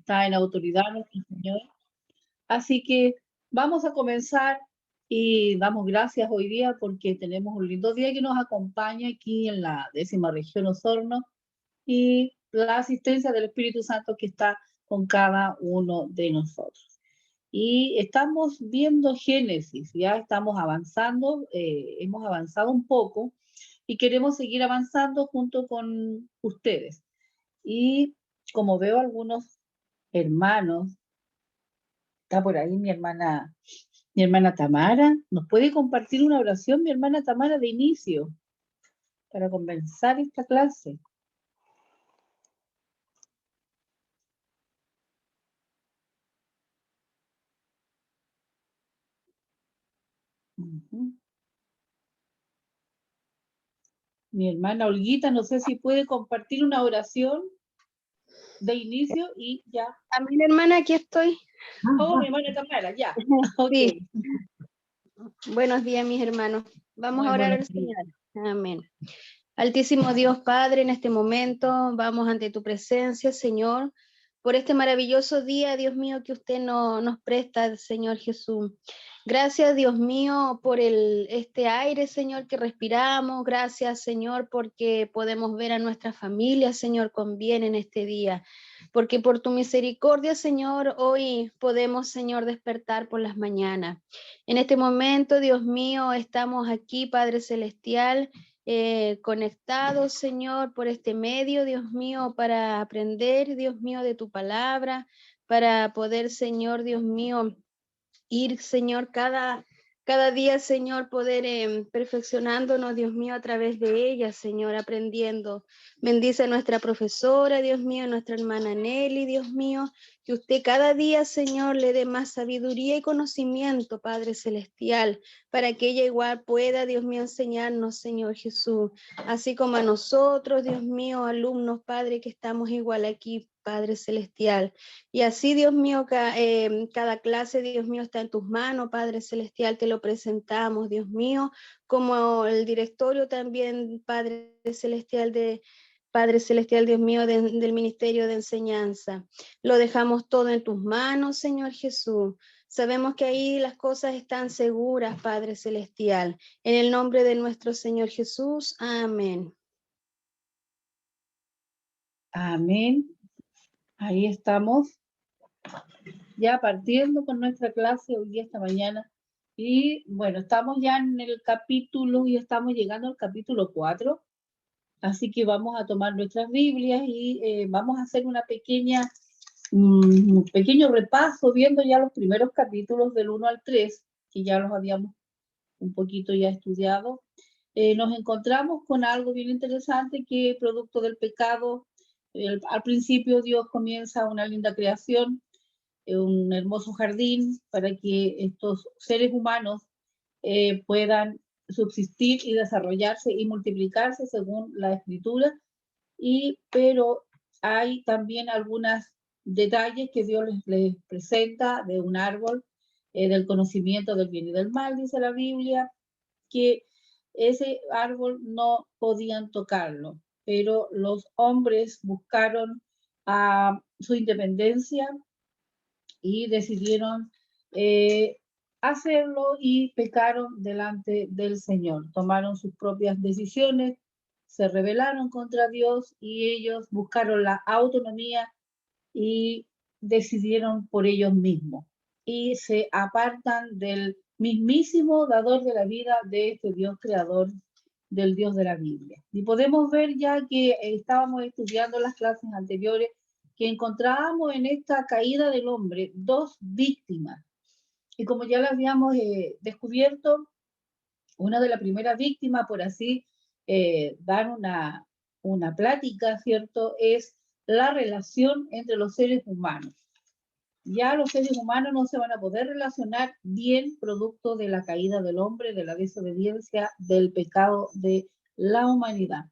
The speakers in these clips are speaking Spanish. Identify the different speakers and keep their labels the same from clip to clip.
Speaker 1: está en autoridad nuestro Señor. Así que vamos a comenzar y damos gracias hoy día porque tenemos un lindo día que nos acompaña aquí en la 10ª región Osorno y la asistencia del Espíritu Santo que está con cada uno de nosotros. Y estamos viendo Génesis, ya estamos avanzando, hemos avanzado un poco y queremos seguir avanzando junto con ustedes. Y como veo algunos hermanos, está por ahí mi hermana Tamara, ¿nos puede compartir una oración, mi hermana Tamara, de inicio, para comenzar esta clase? Uh-huh. Mi hermana Olguita, no sé si puede compartir una oración de inicio y ya.
Speaker 2: Amén, hermana, aquí estoy.
Speaker 1: Oh, mi hermana Tamara, ya. Ok.
Speaker 2: Sí. Buenos días, mis hermanos. Vamos
Speaker 1: Muy
Speaker 2: a orar
Speaker 1: buenos
Speaker 2: al
Speaker 1: días.
Speaker 2: Señor. Amén. Altísimo Dios Padre, en este momento vamos ante tu presencia, Señor, por este maravilloso día, Dios mío, que usted nos presta, Señor Jesús. Gracias, Dios mío, por este aire, Señor, que respiramos. Gracias, Señor, porque podemos ver a nuestra familia, Señor, con bien en este día. Porque por tu misericordia, Señor, hoy podemos, Señor, despertar por las mañanas. En este momento, Dios mío, estamos aquí, Padre Celestial, conectados, Señor, por este medio, Dios mío, para aprender, Dios mío, de tu palabra, para poder, Señor, Dios mío, ir, Señor, cada día, Señor, poder perfeccionándonos, Dios mío, a través de ella, Señor, aprendiendo. Bendice a nuestra profesora, Dios mío, a nuestra hermana Nelly, Dios mío, que usted cada día, Señor, le dé más sabiduría y conocimiento, Padre Celestial, para que ella igual pueda, Dios mío, enseñarnos, Señor Jesús, así como a nosotros, Dios mío, alumnos, Padre, que estamos igual aquí, Padre Celestial. Y así, Dios mío, cada clase, Dios mío, está en tus manos, Padre Celestial, te lo presentamos, Dios mío, como el directorio también, Padre Celestial, Dios mío, del Ministerio de Enseñanza. Lo dejamos todo en tus manos, Señor Jesús. Sabemos que ahí las cosas están seguras, Padre Celestial. En el nombre de nuestro Señor Jesús, amén.
Speaker 1: Amén. Ahí estamos, ya partiendo con nuestra clase hoy día, esta mañana. Y bueno, estamos ya en el capítulo y estamos llegando al capítulo 4. Así que vamos a tomar nuestras Biblias y vamos a hacer un pequeño repaso viendo ya los primeros capítulos del 1 al 3, que ya los habíamos un poquito ya estudiado. Nos encontramos con algo bien interesante que producto del pecado, al principio Dios comienza una linda creación, un hermoso jardín para que estos seres humanos puedan subsistir y desarrollarse y multiplicarse según la escritura, pero hay también algunos detalles que Dios les presenta de un árbol, del conocimiento del bien y del mal, dice la Biblia, que ese árbol no podían tocarlo, pero los hombres buscaron su independencia y decidieron hacerlo y pecaron delante del Señor. Tomaron sus propias decisiones, se rebelaron contra Dios y ellos buscaron la autonomía y decidieron por ellos mismos. Y se apartan del mismísimo dador de la vida, de este Dios creador, del Dios de la Biblia. Y podemos ver ya que estábamos estudiando las clases anteriores que encontrábamos en esta caída del hombre dos víctimas. Y como ya lo habíamos descubierto, una de las primeras víctimas, por así dar una plática, ¿cierto?, es la relación entre los seres humanos. Ya los seres humanos no se van a poder relacionar bien producto de la caída del hombre, de la desobediencia, del pecado de la humanidad.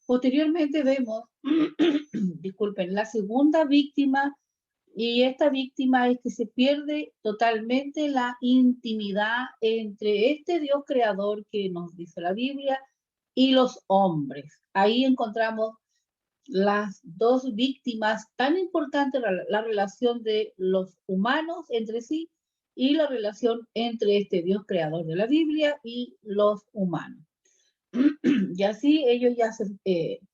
Speaker 1: Posteriormente vemos, disculpen, la segunda víctima, y esta víctima es que se pierde totalmente la intimidad entre este Dios creador que nos dice la Biblia y los hombres. Ahí encontramos las dos víctimas tan importantes, la relación de los humanos entre sí y la relación entre este Dios creador de la Biblia y los humanos. Y así ellos ya,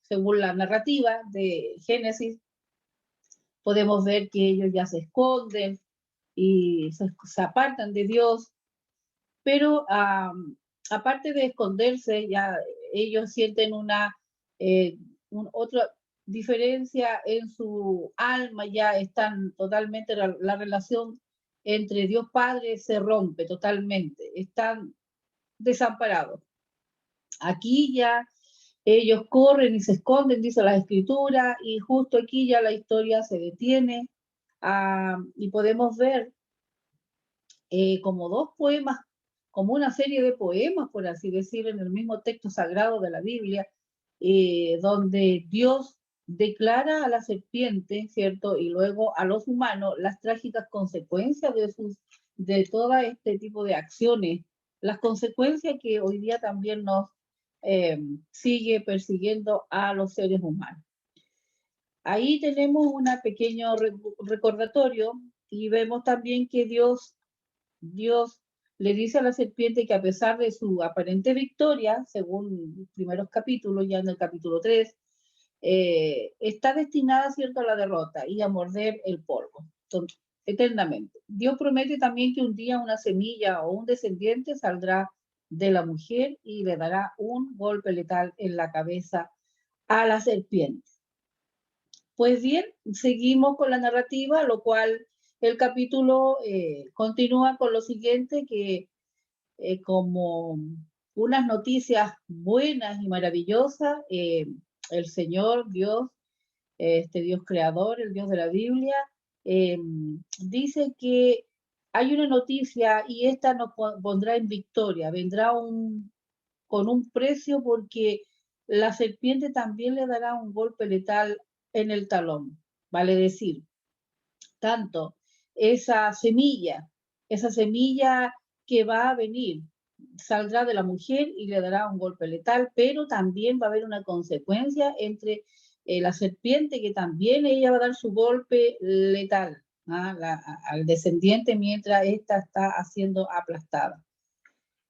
Speaker 1: según la narrativa de Génesis, podemos ver que ellos ya se esconden y se apartan de Dios, pero aparte de esconderse, ya ellos sienten otra diferencia en su alma, ya están totalmente, la relación entre Dios Padre se rompe totalmente, están desamparados. Aquí ya ellos corren y se esconden, dice la escritura, y justo aquí ya la historia se detiene y podemos ver como dos poemas, como una serie de poemas, por así decir, en el mismo texto sagrado de la Biblia, donde Dios declara a la serpiente, ¿cierto? Y luego a los humanos las trágicas consecuencias de todo este tipo de acciones, las consecuencias que hoy día también nos sigue persiguiendo a los seres humanos. Ahí tenemos un pequeño recordatorio y vemos también que Dios le dice a la serpiente que a pesar de su aparente victoria, según los primeros capítulos, ya en el capítulo 3, está destinada, ¿cierto?, a la derrota y a morder el polvo eternamente. Dios promete también que un día una semilla o un descendiente saldrá de la mujer y le dará un golpe letal en la cabeza a la serpiente. Pues bien, seguimos con la narrativa, lo cual el capítulo continúa con lo siguiente, que como unas noticias buenas y maravillosas, el Señor Dios, este Dios creador, el Dios de la Biblia, dice que hay una noticia y esta nos pondrá en victoria, vendrá con un precio porque la serpiente también le dará un golpe letal en el talón, vale decir, tanto esa semilla que va a venir, saldrá de la mujer y le dará un golpe letal, pero también va a haber una consecuencia entre la serpiente, que también ella va a dar su golpe letal al descendiente mientras ésta está siendo aplastada.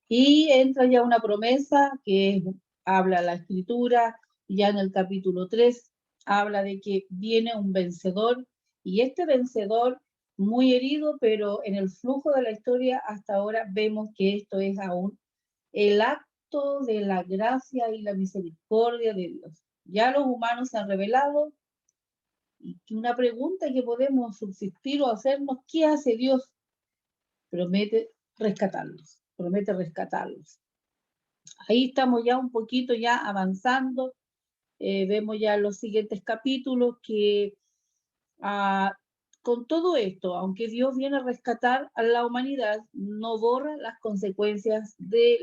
Speaker 1: Y entra ya una promesa que habla la escritura, ya en el capítulo 3, habla de que viene un vencedor, y este vencedor muy herido, pero en el flujo de la historia hasta ahora vemos que esto es aún el acto de la gracia y la misericordia de Dios. Ya los humanos se han revelado, y una pregunta que podemos subsistir o hacernos: ¿qué hace Dios? Promete rescatarlos, promete rescatarlos. Ahí estamos ya un poquito ya avanzando, vemos ya los siguientes capítulos que con todo esto, aunque Dios viene a rescatar a la humanidad, no borra las consecuencias de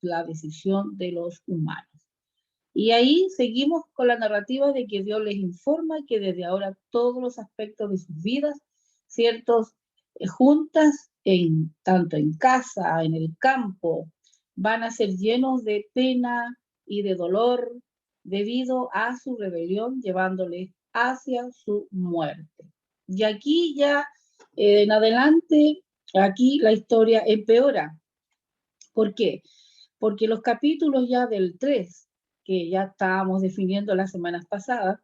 Speaker 1: la decisión de los humanos. Y ahí seguimos con la narrativa de que Dios les informa que desde ahora todos los aspectos de sus vidas, ciertos juntas, tanto en casa, en el campo, van a ser llenos de pena y de dolor debido a su rebelión, llevándoles hacia su muerte. Y aquí ya en adelante, aquí la historia empeora. ¿Por qué? Porque los capítulos ya del 3, que ya estábamos definiendo las semanas pasadas,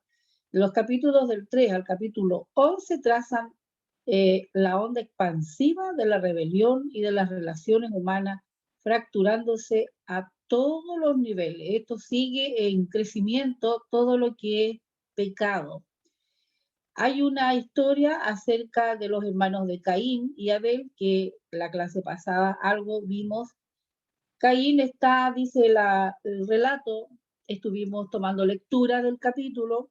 Speaker 1: los capítulos del 3 al capítulo 11 trazan la onda expansiva de la rebelión y de las relaciones humanas, fracturándose a todos los niveles. Esto sigue en crecimiento, todo lo que es pecado. Hay una historia acerca de los hermanos de Caín y Abel, que la clase pasada algo vimos. Caín está, dice el relato, estuvimos tomando lectura del capítulo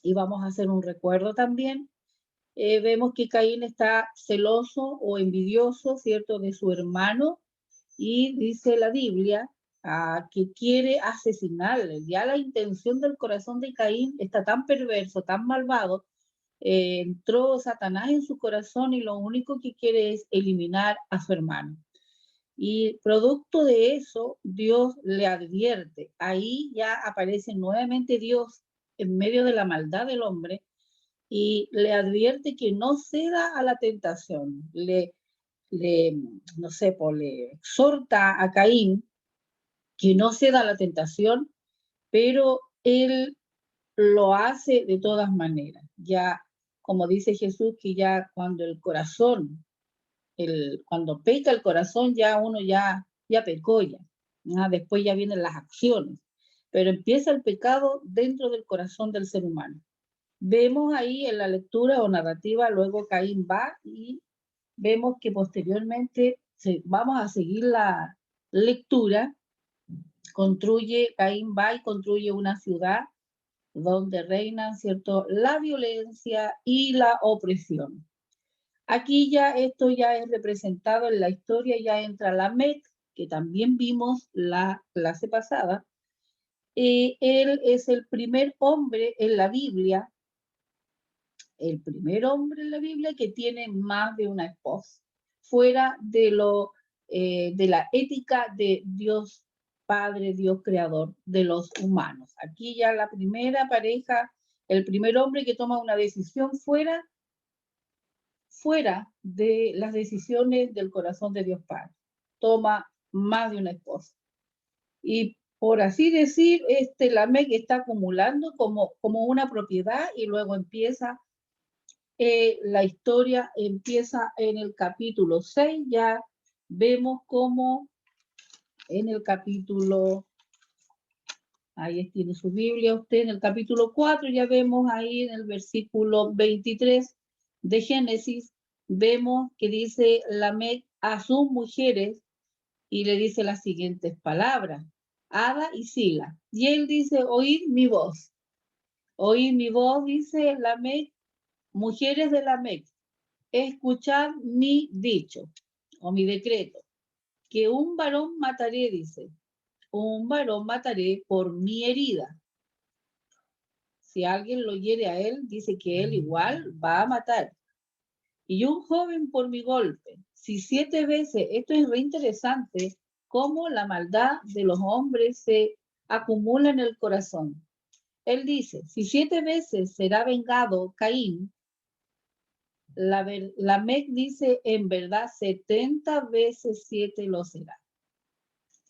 Speaker 1: y vamos a hacer un recuerdo también. Vemos que Caín está celoso o envidioso, ¿cierto?, de su hermano, y dice la Biblia que quiere asesinarle. Ya la intención del corazón de Caín está tan perverso, tan malvado, entró Satanás en su corazón y lo único que quiere es eliminar a su hermano. Y producto de eso, Dios le advierte. Ahí ya aparece nuevamente Dios en medio de la maldad del hombre y le advierte que no ceda a la tentación. No sé, pues le exhorta a Caín que no ceda a la tentación, pero él lo hace de todas maneras. Ya, como dice Jesús, que ya cuando el corazón, cuando peca el corazón, ya uno ya pecó ya. Después ya vienen las acciones. Pero empieza el pecado dentro del corazón del ser humano. Vemos ahí en la lectura o narrativa, luego Caín va y vemos que posteriormente vamos a seguir la lectura. Caín va y construye una ciudad donde reinan, ¿cierto?, la violencia y la opresión. Aquí ya esto ya es representado en la historia, ya entra Lamec, que también vimos la clase pasada. Él es el primer hombre en la Biblia, que tiene más de una esposa, fuera de la ética de Dios Padre, Dios Creador de los humanos. Aquí ya la primera pareja, el primer hombre que toma una decisión fuera de las decisiones del corazón de Dios Padre. Toma más de una esposa. Y por así decir, Lamec está acumulando como una propiedad y luego empieza, la historia empieza en el capítulo 6, ya vemos cómo en el capítulo, ahí tiene su Biblia usted, en el capítulo 4 ya vemos ahí en el versículo 23 de Génesis, vemos que dice Lamec a sus mujeres y le dice las siguientes palabras, Ada y Sila. Y él dice, oíd mi voz. Oíd mi voz, dice Lamec, mujeres de Lamec, escuchad mi dicho o mi decreto, que un varón mataré, dice, un varón mataré por mi herida. Si alguien lo hiere a él, dice que él igual va a matar. Y un joven por mi golpe. Si 7 veces, esto es re interesante, cómo la maldad de los hombres se acumula en el corazón. Él dice, si 7 veces será vengado Caín, Lamec dice, en verdad 70 veces 7 lo será.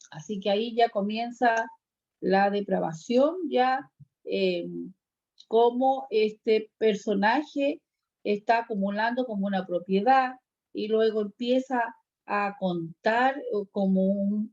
Speaker 1: Así que ahí ya comienza la depravación, ya cómo este personaje está acumulando como una propiedad y luego empieza a contar como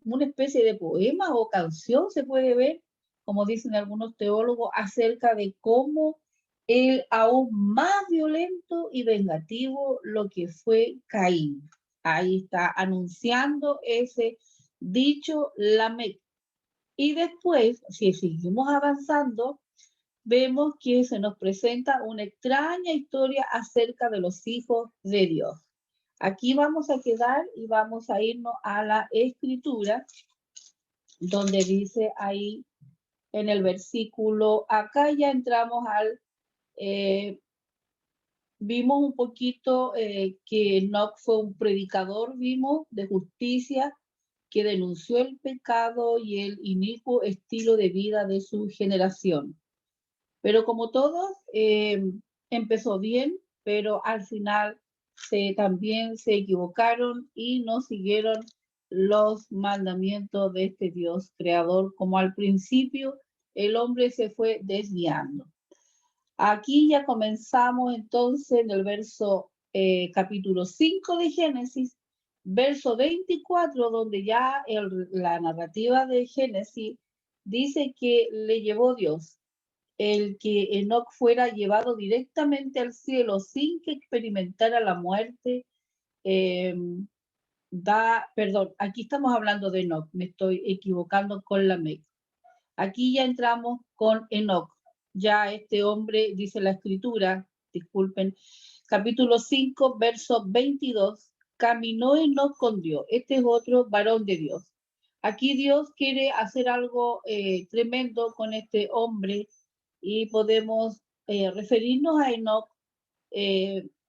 Speaker 1: una especie de poema o canción, se puede ver, como dicen algunos teólogos, acerca de cómo él aún más violento y vengativo lo que fue Caín. Ahí está anunciando ese dicho Lamec. Y después, si seguimos avanzando, vemos que se nos presenta una extraña historia acerca de los hijos de Dios. Aquí vamos a quedar y vamos a irnos a la escritura, donde dice ahí en el versículo, acá ya entramos vimos un poquito que Enoc fue un predicador, vimos, de justicia, que denunció el pecado y el inicuo estilo de vida de su generación. Pero como todos, empezó bien, pero al final también se equivocaron y no siguieron los mandamientos de este Dios creador, como al principio el hombre se fue desviando. Aquí ya comenzamos entonces en el capítulo 5 de Génesis, verso 24, donde ya la narrativa de Génesis dice que le llevó Dios, el que Enoc fuera llevado directamente al cielo sin que experimentara la muerte. Perdón, aquí estamos hablando de Enoc, me estoy equivocando con Lamec. Aquí ya entramos con Enoc. Ya este hombre, dice la escritura, disculpen, capítulo 5, verso 22, caminó Enoc con Dios. Este es otro varón de Dios. Aquí Dios quiere hacer algo tremendo con este hombre y podemos referirnos a Enoc,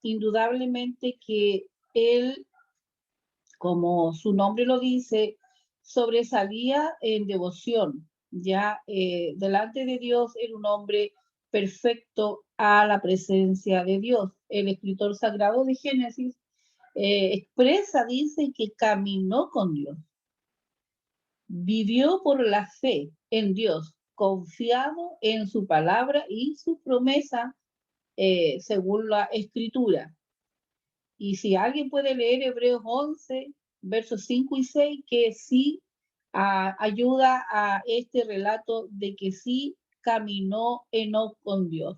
Speaker 1: indudablemente que él, como su nombre lo dice, sobresalía en devoción. Ya delante de Dios era un hombre perfecto a la presencia de Dios. El escritor sagrado de Génesis expresa, dice que caminó con Dios, vivió por la fe en Dios, confiado en su palabra y su promesa según la escritura. Y si alguien puede leer Hebreos 11, versos 5 y 6, que sí ayuda a este relato de que sí caminó Enoc con Dios.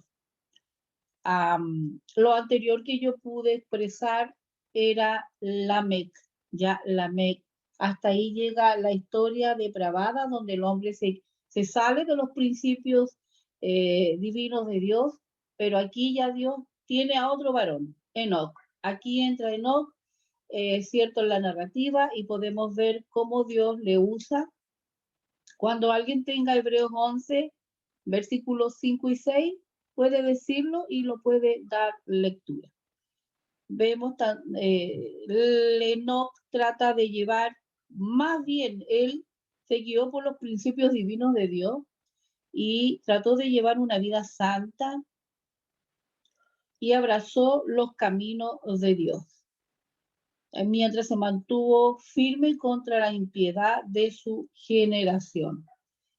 Speaker 1: Lo anterior que yo pude expresar era Lamec, ya Lamec. Hasta ahí llega la historia depravada donde el hombre se sale de los principios divinos de Dios, pero aquí ya Dios tiene a otro varón, Enoc. Aquí entra Enoc, cierto, en la narrativa, y podemos ver cómo Dios le usa. Cuando alguien tenga Hebreos 11, versículos 5 y 6, puede decirlo y lo puede dar lectura. Vemos, Enoc trata de llevar, más bien él se guió por los principios divinos de Dios y trató de llevar una vida santa y abrazó los caminos de Dios, mientras se mantuvo firme contra la impiedad de su generación.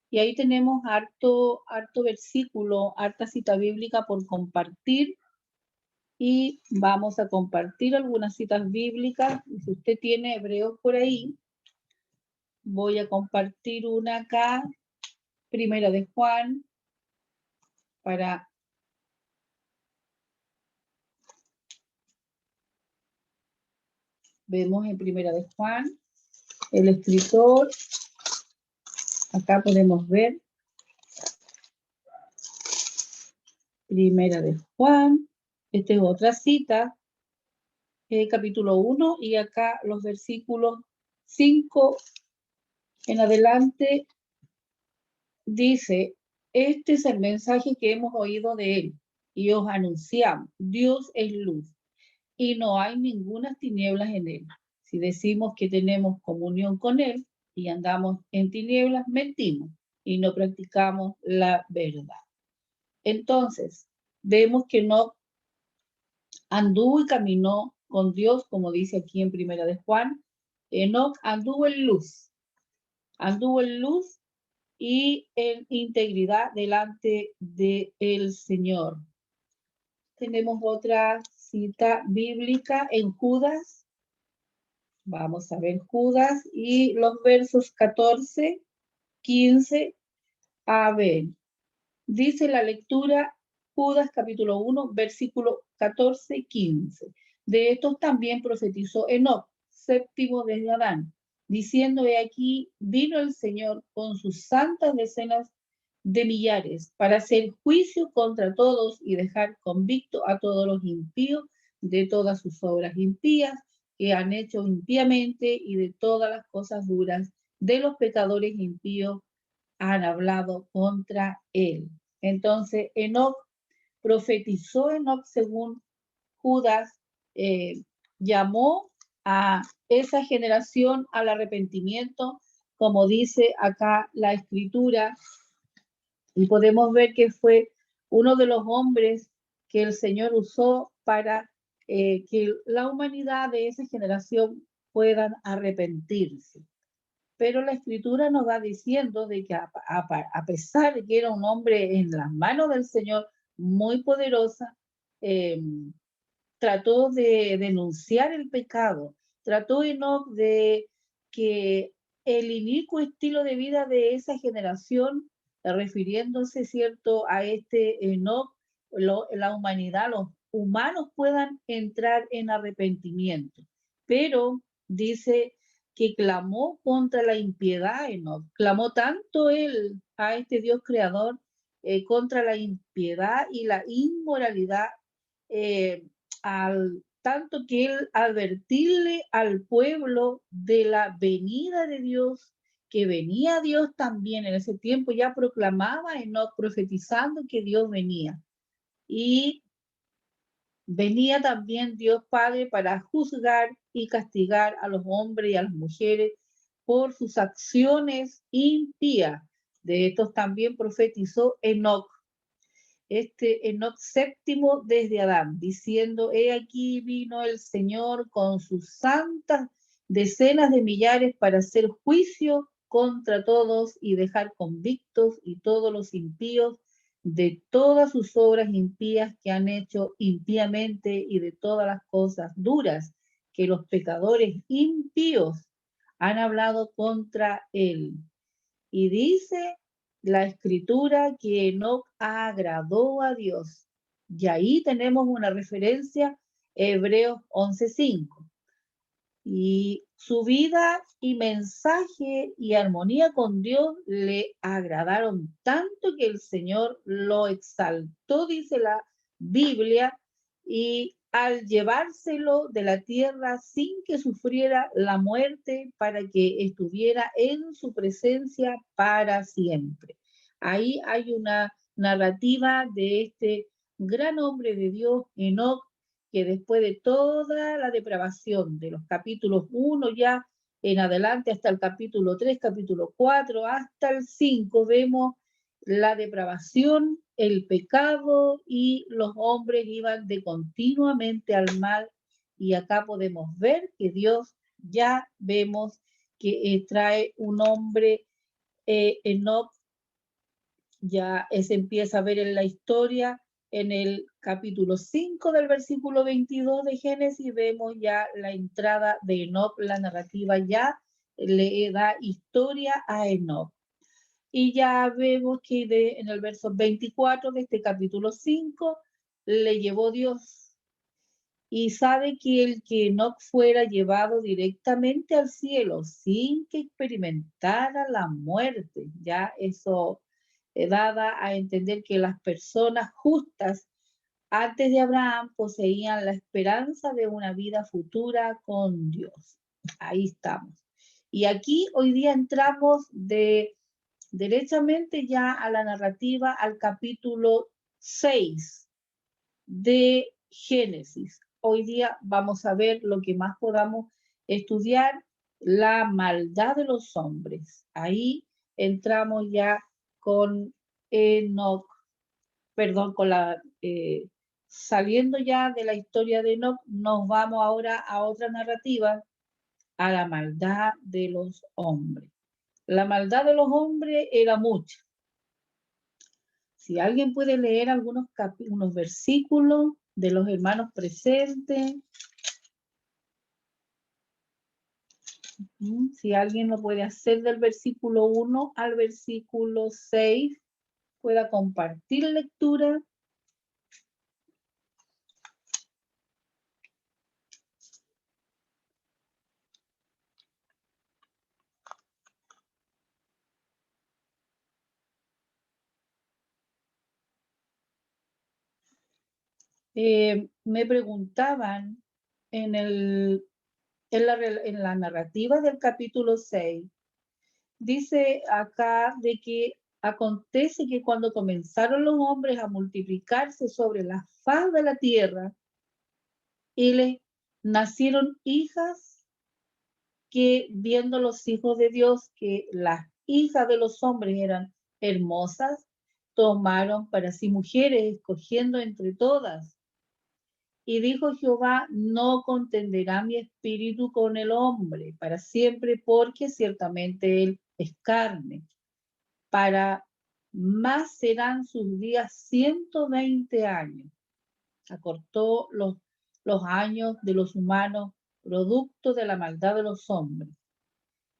Speaker 1: Y ahí tenemos harto versículo, harta cita bíblica por compartir. Y vamos a compartir algunas citas bíblicas. Y si usted tiene Hebreos por ahí, voy a compartir una acá, Primera de Juan, para vemos en Primera de Juan, el escritor, acá podemos ver Primera de Juan, esta es otra cita, capítulo 1, y acá los versículos 5 en adelante dice: este es el mensaje que hemos oído de él y os anunciamos: Dios es luz y no hay ninguna tinieblas en él. Si decimos que tenemos comunión con él y andamos en tinieblas, mentimos y no practicamos la verdad. Entonces, vemos que no anduvo y caminó con Dios, como dice aquí en Primera de Juan. Enoc anduvo en luz y en integridad delante del Señor. Tenemos otra cita bíblica en Judas. Vamos a ver Judas y los versos 14, 15 a ver. Dice la lectura Judas capítulo 1, versículo 14, 15. De estos también profetizó Enoc, séptimo de Adán, diciendo: he aquí, vino el Señor con sus santas decenas de millares para hacer juicio contra todos y dejar convicto a todos los impíos de todas sus obras impías que han hecho impíamente y de todas las cosas duras de los pecadores impíos han hablado contra él. Entonces, Enoc profetizó, según Judas, llamó a esa generación al arrepentimiento, como dice acá la escritura, y podemos ver que fue uno de los hombres que el Señor usó para que la humanidad de esa generación puedan arrepentirse. Pero la escritura nos va diciendo de que a pesar de que era un hombre en las manos del Señor, muy poderosa, trató de denunciar el pecado, trató de que el inicuo estilo de vida de esa generación, refiriéndose, cierto, a este Enoc, la humanidad, los humanos puedan entrar en arrepentimiento. Pero dice que clamó contra la impiedad, Enoc, clamó tanto él a este Dios creador contra la impiedad y la inmoralidad, tanto que él advertirle al pueblo de la venida de Dios, que venía Dios también en ese tiempo, ya proclamaba Enoc profetizando que Dios venía. Y venía también Dios Padre para juzgar y castigar a los hombres y a las mujeres por sus acciones impías. De estos también profetizó Enoc. Enoc séptimo desde Adán, diciendo, he aquí vino el Señor con sus santas decenas de millares para hacer juicio contra todos y dejar convictos y todos los impíos de todas sus obras impías que han hecho impíamente y de todas las cosas duras que los pecadores impíos han hablado contra él. Y dice la escritura que Enoc agradó a Dios. Y ahí tenemos una referencia, Hebreos 11:5. Y su vida y mensaje y armonía con Dios le agradaron tanto que el Señor lo exaltó, dice la Biblia, y al llevárselo de la tierra sin que sufriera la muerte para que estuviera en su presencia para siempre. Ahí hay una narrativa de este gran hombre de Dios, Enoc, que después de toda la depravación de los capítulos 1 ya en adelante hasta el capítulo 3, capítulo 4, hasta el 5, vemos la depravación, el pecado y los hombres iban de continuamente al mal. Y acá podemos ver que Dios ya vemos que trae un hombre, Enoc, ya se empieza a ver en la historia. En el capítulo 5 del versículo 22 de Génesis vemos ya la entrada de Enoc, la narrativa ya le da historia a Enoc. Y ya vemos que en el verso 24 de este capítulo 5 le llevó Dios. Y sabe que el que Enoc fuera llevado directamente al cielo sin que experimentara la muerte, ya eso dada a entender que las personas justas antes de Abraham poseían la esperanza de una vida futura con Dios. Ahí estamos. Y aquí hoy día entramos derechamente ya a la narrativa, al capítulo 6 de Génesis. Hoy día vamos a ver lo que más podamos estudiar, la maldad de los hombres. Ahí entramos ya con Enoc, perdón, saliendo ya de la historia de Enoc, nos vamos ahora a otra narrativa, a la maldad de los hombres. La maldad de los hombres era mucha. Si alguien puede leer unos versículos de los hermanos presentes, si alguien lo puede hacer del versículo 1 al versículo 6, pueda compartir lectura. Me preguntaban en la narrativa del capítulo 6, dice acá de que acontece que cuando comenzaron los hombres a multiplicarse sobre la faz de la tierra y les nacieron hijas, que viendo los hijos de Dios que las hijas de los hombres eran hermosas, tomaron para sí mujeres, escogiendo entre todas. Y dijo Jehová, no contenderá mi espíritu con el hombre para siempre, porque ciertamente él es carne. Para más serán sus días 120 años. Acortó los años de los humanos, producto de la maldad de los hombres.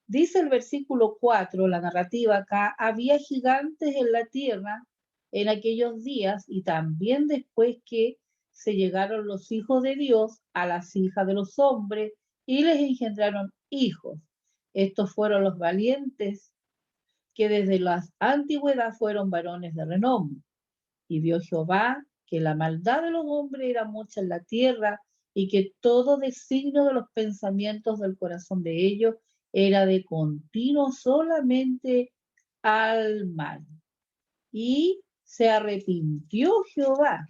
Speaker 1: Dice el versículo 4, la narrativa acá, había gigantes en la tierra en aquellos días y también después que se llegaron los hijos de Dios a las hijas de los hombres y les engendraron hijos. Estos fueron los valientes que desde la antigüedad fueron varones de renombre. Y vio Jehová que la maldad de los hombres era mucha en la tierra y que todo designio de los pensamientos del corazón de ellos era de continuo solamente al mal. Y se arrepintió Jehová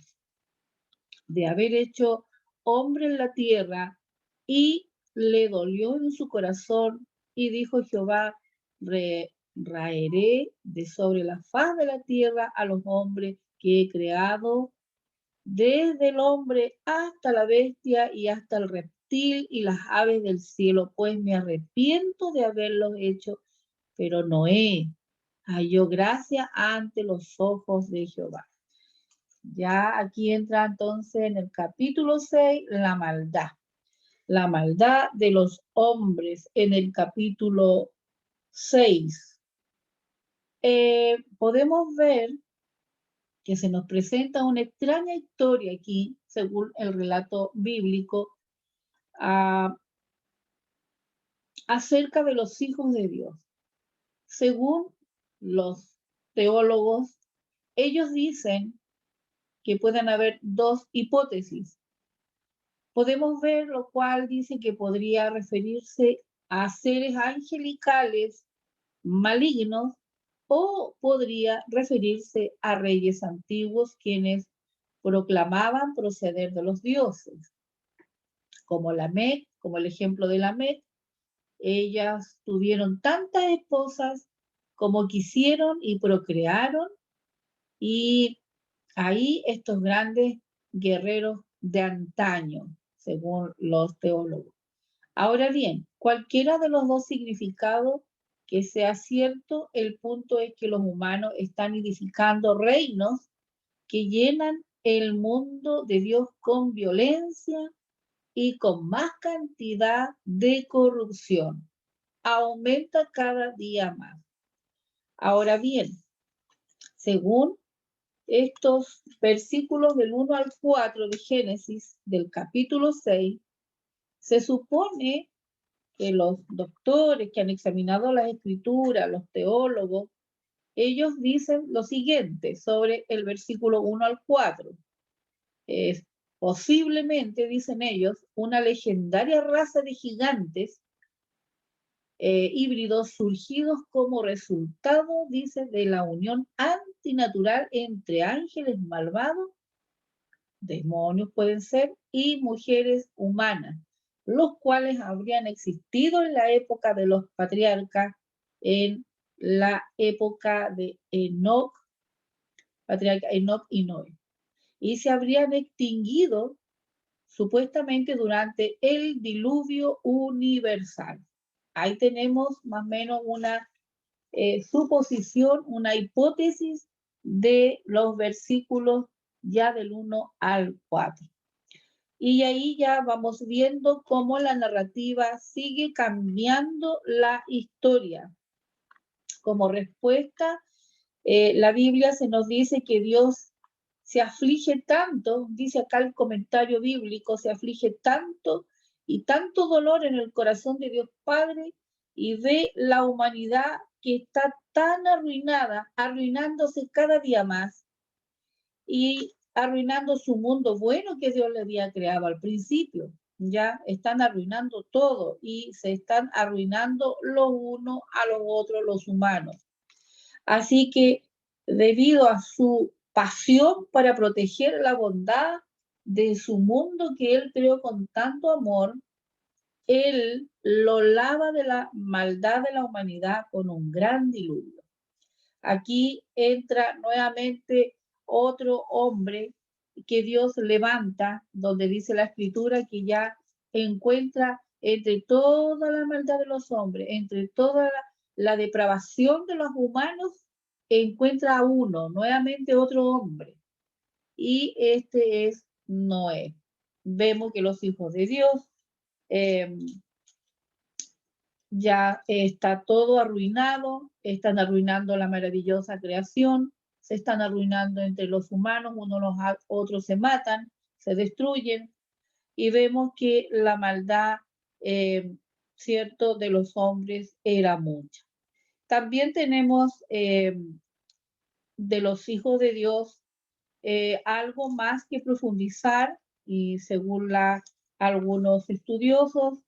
Speaker 1: de haber hecho hombre en la tierra y le dolió en su corazón y dijo Jehová, raeré de sobre la faz de la tierra a los hombres que he creado, desde el hombre hasta la bestia y hasta el reptil y las aves del cielo, pues me arrepiento de haberlos hecho, pero Noé halló gracia ante los ojos de Jehová. Ya aquí entra entonces en el capítulo 6 la maldad de los hombres en el capítulo 6. Podemos ver que se nos presenta una extraña historia aquí, según el relato bíblico, acerca de los hijos de Dios. Según los teólogos, ellos dicen que pueden haber dos hipótesis. Podemos ver lo cual dice que podría referirse a seres angelicales malignos o podría referirse a reyes antiguos quienes proclamaban proceder de los dioses, como Lamec, como el ejemplo de Lamec. Ellas tuvieron tantas esposas como quisieron y procrearon, y ahí estos grandes guerreros de antaño, según los teólogos. Ahora bien, cualquiera de los dos significados que sea cierto, el punto es que los humanos están edificando reinos que llenan el mundo de Dios con violencia y con más cantidad de corrupción. Aumenta cada día más. Ahora bien, según estos versículos del 1 al 4 de Génesis, del capítulo 6, se supone que los doctores que han examinado las escrituras, los teólogos, ellos dicen lo siguiente sobre el versículo 1 al 4. Es posiblemente, dicen ellos, una legendaria raza de gigantes híbridos surgidos como resultado, dice, de la unión antinatural entre ángeles malvados, demonios pueden ser, y mujeres humanas, los cuales habrían existido en la época de los patriarcas, en la época de Enoc, patriarca Enoc y Noé, y se habrían extinguido supuestamente durante el diluvio universal. Ahí tenemos más o menos una suposición, una hipótesis de los versículos ya del 1 al 4. Y ahí ya vamos viendo cómo la narrativa sigue cambiando la historia. Como respuesta, la Biblia se nos dice que Dios se aflige tanto, dice acá el comentario bíblico, se aflige tanto y tanto dolor en el corazón de Dios Padre, y ve la humanidad que está tan arruinada, arruinándose cada día más y arruinando su mundo bueno que Dios le había creado al principio. Ya están arruinando todo y se están arruinando los unos a los otros, los humanos. Así que debido a su pasión para proteger la bondad de su mundo que él creó con tanto amor, él lo lava de la maldad de la humanidad con un gran diluvio. Aquí entra nuevamente otro hombre que Dios levanta, donde dice la escritura que ya encuentra entre toda la maldad de los hombres, entre toda la depravación de los humanos, encuentra a uno, nuevamente otro hombre. Y este es Noé. Vemos que los hijos de Dios ya está todo arruinado, están arruinando la maravillosa creación, se están arruinando entre los humanos, unos los otros se matan, se destruyen, y vemos que la maldad, cierto, de los hombres era mucha. También tenemos de los hijos de Dios algo más que profundizar, y según algunos estudiosos,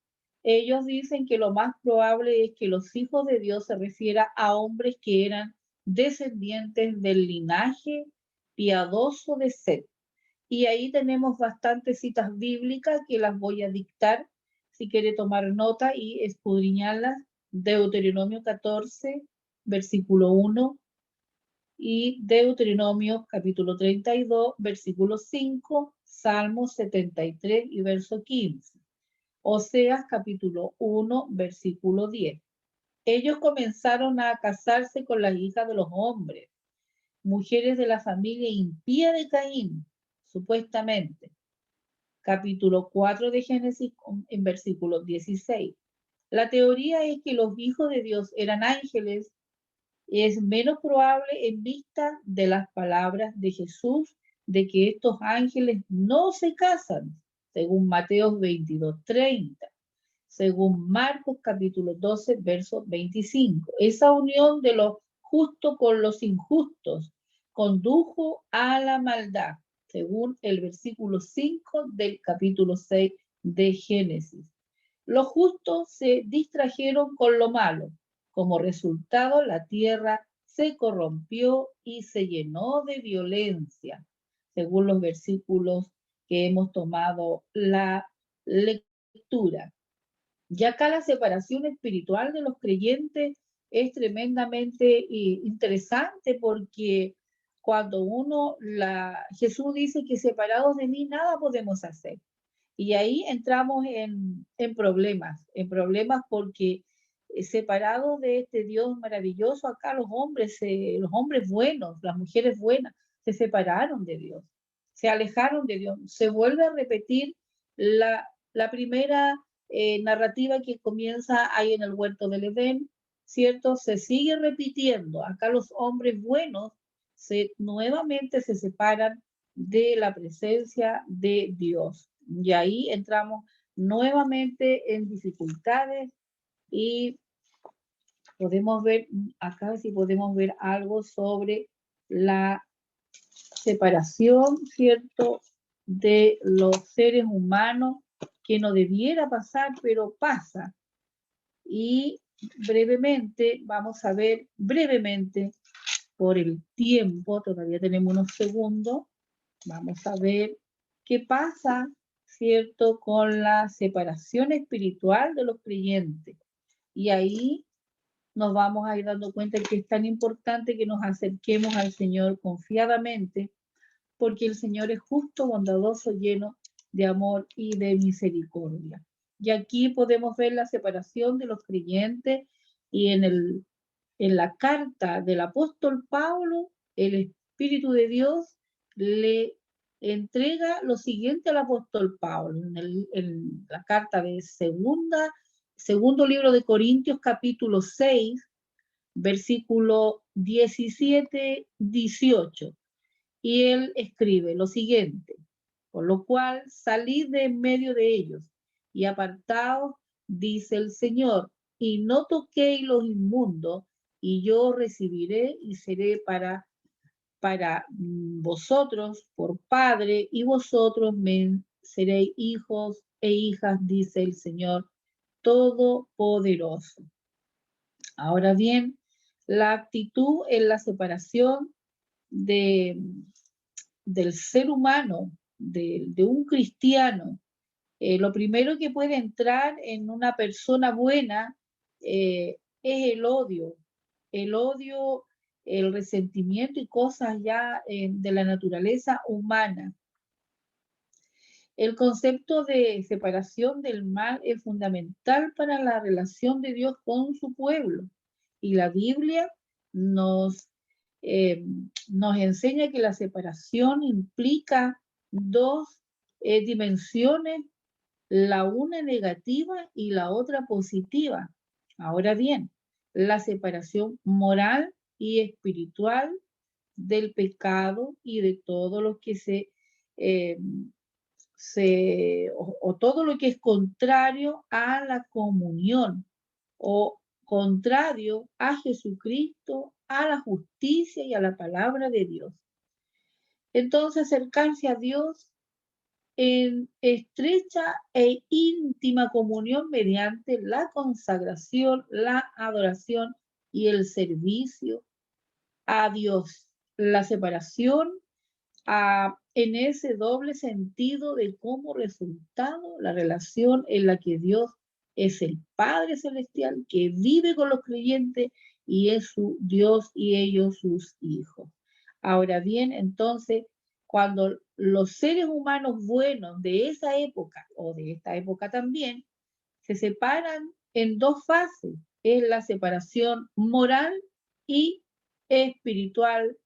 Speaker 1: ellos dicen que lo más probable es que los hijos de Dios se refiera a hombres que eran descendientes del linaje piadoso de Set. Y ahí tenemos bastantes citas bíblicas que las voy a dictar si quiere tomar nota y escudriñarlas. Deuteronomio 14, versículo 1. y Deuteronomio capítulo 32, versículo 5, Salmos 73 y verso 15, Oseas capítulo 1, versículo 10. Ellos comenzaron a casarse con las hijas de los hombres, mujeres de la familia impía de Caín, supuestamente. Capítulo 4 de Génesis, en versículo 16. La teoría es que los hijos de Dios eran ángeles. Es menos probable en vista de las palabras de Jesús de que estos ángeles no se casan, según Mateo 22:30, según Marcos capítulo 12, verso 25. Esa unión de los justos con los injustos condujo a la maldad, según el versículo 5 del capítulo 6 de Génesis. Los justos se distrajeron con lo malo. Como resultado, la tierra se corrompió y se llenó de violencia, según los versículos que hemos tomado la lectura. Y acá la separación espiritual de los creyentes es tremendamente interesante, porque cuando Jesús dice que separados de mí nada podemos hacer. Y ahí entramos en problemas porque separados de este Dios maravilloso, acá los hombres buenos, las mujeres buenas, se separaron de Dios, se alejaron de Dios. Se vuelve a repetir la primera narrativa que comienza ahí en el huerto del Edén, ¿cierto? Se sigue repitiendo. Acá los hombres buenos nuevamente se separan de la presencia de Dios. Y ahí entramos nuevamente en dificultades y podemos ver, acá si podemos ver algo sobre la separación, ¿cierto?, de los seres humanos, que no debiera pasar, pero pasa. Y brevemente, vamos a ver brevemente, por el tiempo, todavía tenemos unos segundos, vamos a ver qué pasa, ¿cierto?, con la separación espiritual de los creyentes. Y ahí nos vamos a ir dando cuenta que es tan importante que nos acerquemos al Señor confiadamente, porque el Señor es justo, bondadoso, lleno de amor y de misericordia. Y aquí podemos ver la separación de los creyentes, y en la carta del apóstol Pablo, el Espíritu de Dios le entrega lo siguiente al apóstol Pablo, en la carta de segundo libro de Corintios, capítulo 6, versículo 17-18. Y él escribe lo siguiente: por lo cual salid de en medio de ellos y apartaos, dice el Señor, y no toquéis los inmundos, y yo recibiré y seré para vosotros por padre, y vosotros me seréis hijos e hijas, dice el Señor Todopoderoso. Ahora bien, la actitud en la separación del ser humano, de un cristiano, lo primero que puede entrar en una persona buena es el odio, el resentimiento y cosas ya de la naturaleza humana. El concepto de separación del mal es fundamental para la relación de Dios con su pueblo. Y la Biblia nos enseña que la separación implica dos dimensiones, la una negativa y la otra positiva. Ahora bien, la separación moral y espiritual del pecado y de todo lo que o todo lo que es contrario a la comunión, o contrario a Jesucristo, a la justicia y a la palabra de Dios. Entonces, acercarse a Dios en estrecha e íntima comunión mediante la consagración, la adoración y el servicio a Dios. La separación en ese doble sentido de como resultado la relación en la que Dios es el Padre Celestial, que vive con los creyentes y es su Dios y ellos sus hijos. Ahora bien, entonces, cuando los seres humanos buenos de esa época, o de esta época también, se separan en dos fases, es la separación moral y espiritual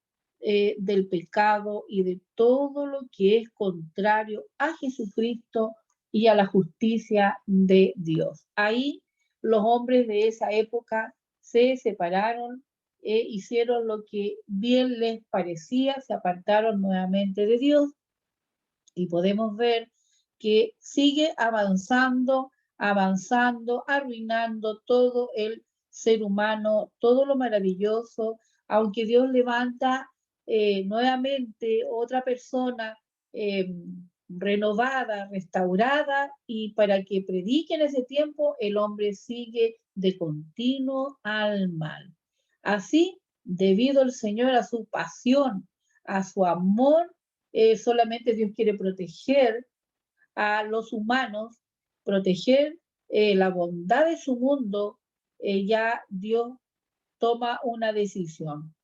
Speaker 1: del pecado y de todo lo que es contrario a Jesucristo y a la justicia de Dios. Ahí los hombres de esa época se separaron, hicieron lo que bien les parecía, se apartaron nuevamente de Dios y podemos ver que sigue avanzando, arruinando todo el ser humano, todo lo maravilloso, aunque Dios levanta nuevamente otra persona renovada, restaurada, y para que predique en ese tiempo, el hombre sigue de continuo al mal. Así, debido al Señor a su pasión, a su amor, solamente Dios quiere proteger a los humanos, proteger la bondad de su mundo, ya Dios toma una decisión.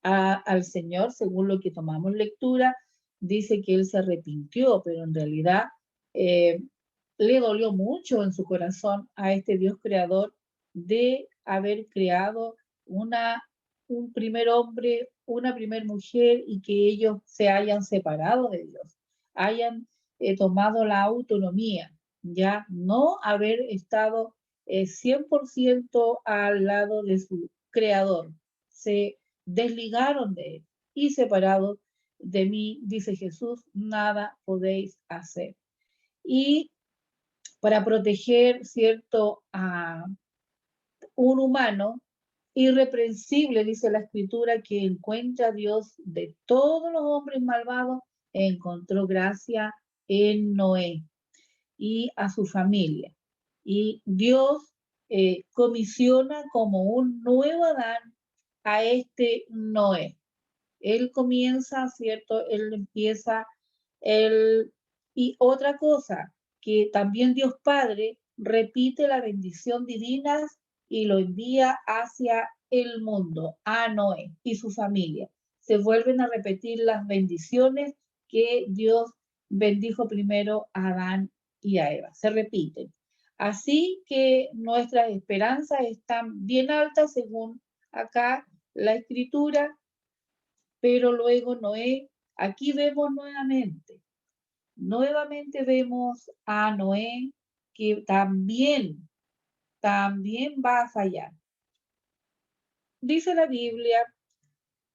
Speaker 1: Al Señor, según lo que tomamos lectura, dice que Él se arrepintió, pero en realidad le dolió mucho en su corazón a este Dios creador de haber creado un primer hombre, una primer mujer, y que ellos se hayan separado de Dios, hayan tomado la autonomía, ya no haber estado 100% al lado de su creador. Se desligaron de él y separados de mí, dice Jesús, nada podéis hacer. Y para proteger, ¿cierto?, a un humano irreprensible, dice la Escritura, que encuentra a Dios de todos los hombres malvados, encontró gracia en Noé y a su familia. Y Dios comisiona como un nuevo Adán a este Noé. Él comienza, ¿cierto? Él empieza, y otra cosa, que también Dios Padre repite la bendición divina y lo envía hacia el mundo, a Noé y su familia. Se vuelven a repetir las bendiciones que Dios bendijo primero a Adán y a Eva. Se repiten. Así que nuestras esperanzas están bien altas según acá la Escritura, pero luego Noé, aquí vemos nuevamente vemos a Noé que también va a fallar. Dice la Biblia,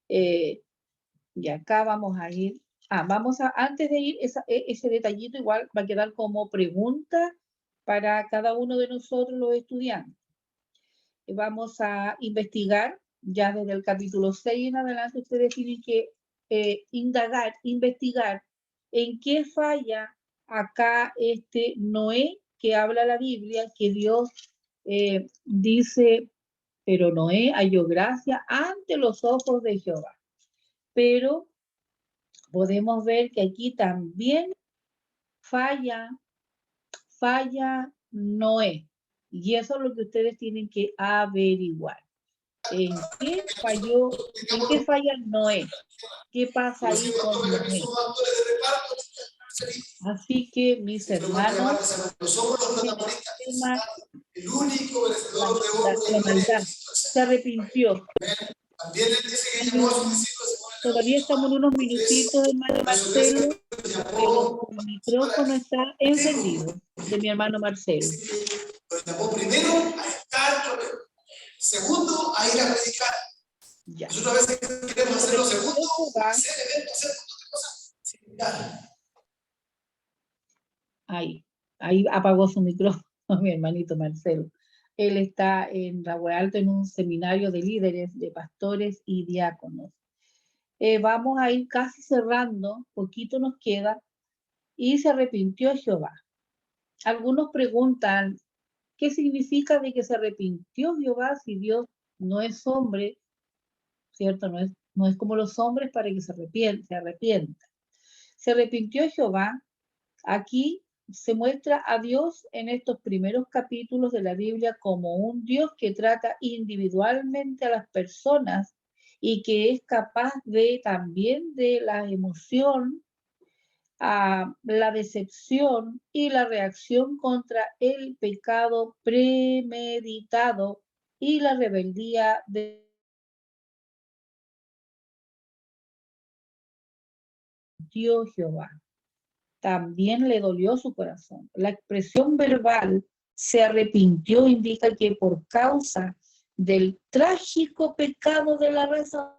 Speaker 1: y acá vamos a ir, antes de ir, ese detallito igual va a quedar como pregunta para cada uno de nosotros los estudiantes. Vamos a investigar, ya desde el capítulo 6 en adelante, ustedes tienen que investigar en qué falla acá este Noé que habla la Biblia, que Dios dice, pero Noé halló gracia ante los ojos de Jehová. Pero podemos ver que aquí también falla Noé. Y eso es lo que ustedes tienen que averiguar. ¿En qué falla Noé? ¿Qué pasa ahí con Noé? Así que, mis hermanos,
Speaker 3: el único merecedor de oro
Speaker 1: la maldad se arrepintió.
Speaker 3: También él dice que llamó a sus discípulos.
Speaker 1: Todavía estamos en unos minutitos, hermano Marcelo, pero el micrófono está encendido de mi hermano Marcelo.
Speaker 3: Lo llamó primero a estar, segundo a ir a predicar.
Speaker 1: Ya.
Speaker 3: Nosotros a veces queremos hacer lo segundo, hacer eventos, hacer un montón de cosas sin dar.
Speaker 1: Ahí apagó su micrófono mi hermanito Marcelo. Él está en Ragüe Alto en un seminario de líderes, de pastores y diáconos. Vamos a ir casi cerrando, poquito nos queda, y se arrepintió Jehová. Algunos preguntan, ¿qué significa de que se arrepintió Jehová si Dios no es hombre, ¿cierto? No es como los hombres para que se arrepienta. Se arrepintió Jehová. Aquí se muestra a Dios en estos primeros capítulos de la Biblia como un Dios que trata individualmente a las personas y que es capaz de también de la emoción, la decepción y la reacción contra el pecado premeditado y la rebeldía de Dios Jehová. También le dolió su corazón. La expresión verbal se arrepintió indica que por causa del trágico pecado de la raza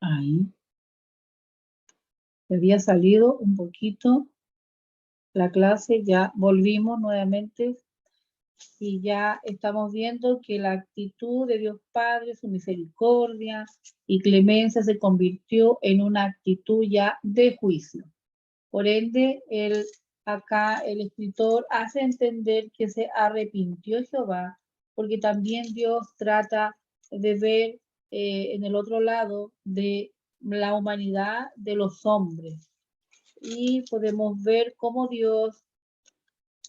Speaker 1: ahí había salido un poquito la clase, ya volvimos nuevamente y ya estamos viendo que la actitud de Dios Padre, su misericordia y clemencia se convirtió en una actitud ya de juicio. Por ende, acá el escritor hace entender que se arrepintió Jehová, porque también Dios trata de ver en el otro lado de la humanidad de los hombres. Y podemos ver cómo Dios,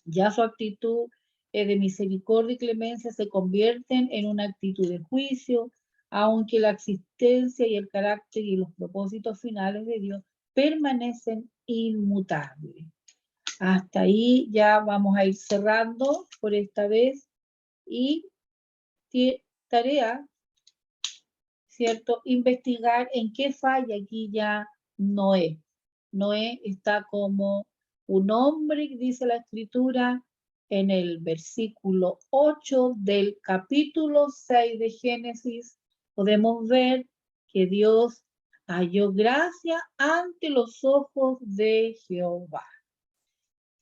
Speaker 1: ya su actitud de misericordia y clemencia se convierten en una actitud de juicio, aunque la existencia y el carácter y los propósitos finales de Dios permanecen inmutables. Hasta ahí ya vamos a ir cerrando por esta vez y tarea, ¿cierto? Investigar en qué falla aquí ya Noé. Noé está como un hombre, dice la escritura, en el versículo 8 del capítulo 6 de Génesis. Podemos ver que Dios halló gracia ante los ojos de Jehová.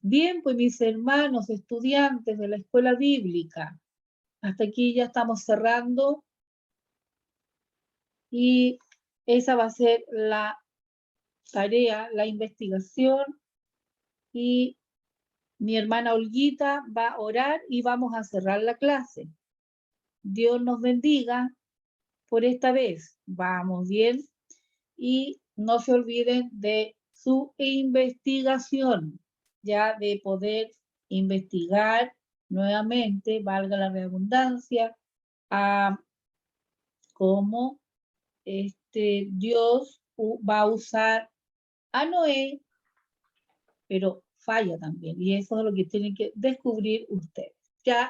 Speaker 1: Bien, pues mis hermanos estudiantes de la escuela bíblica, hasta aquí ya estamos cerrando y esa va a ser la tarea, la investigación, y mi hermana Olguita va a orar y vamos a cerrar la clase. Dios nos bendiga por esta vez. Vamos bien y no se olviden de su investigación, ya de poder investigar nuevamente, valga la redundancia, a cómo Dios va a usar a Noé, pero falla también. Y eso es lo que tienen que descubrir ustedes. Ya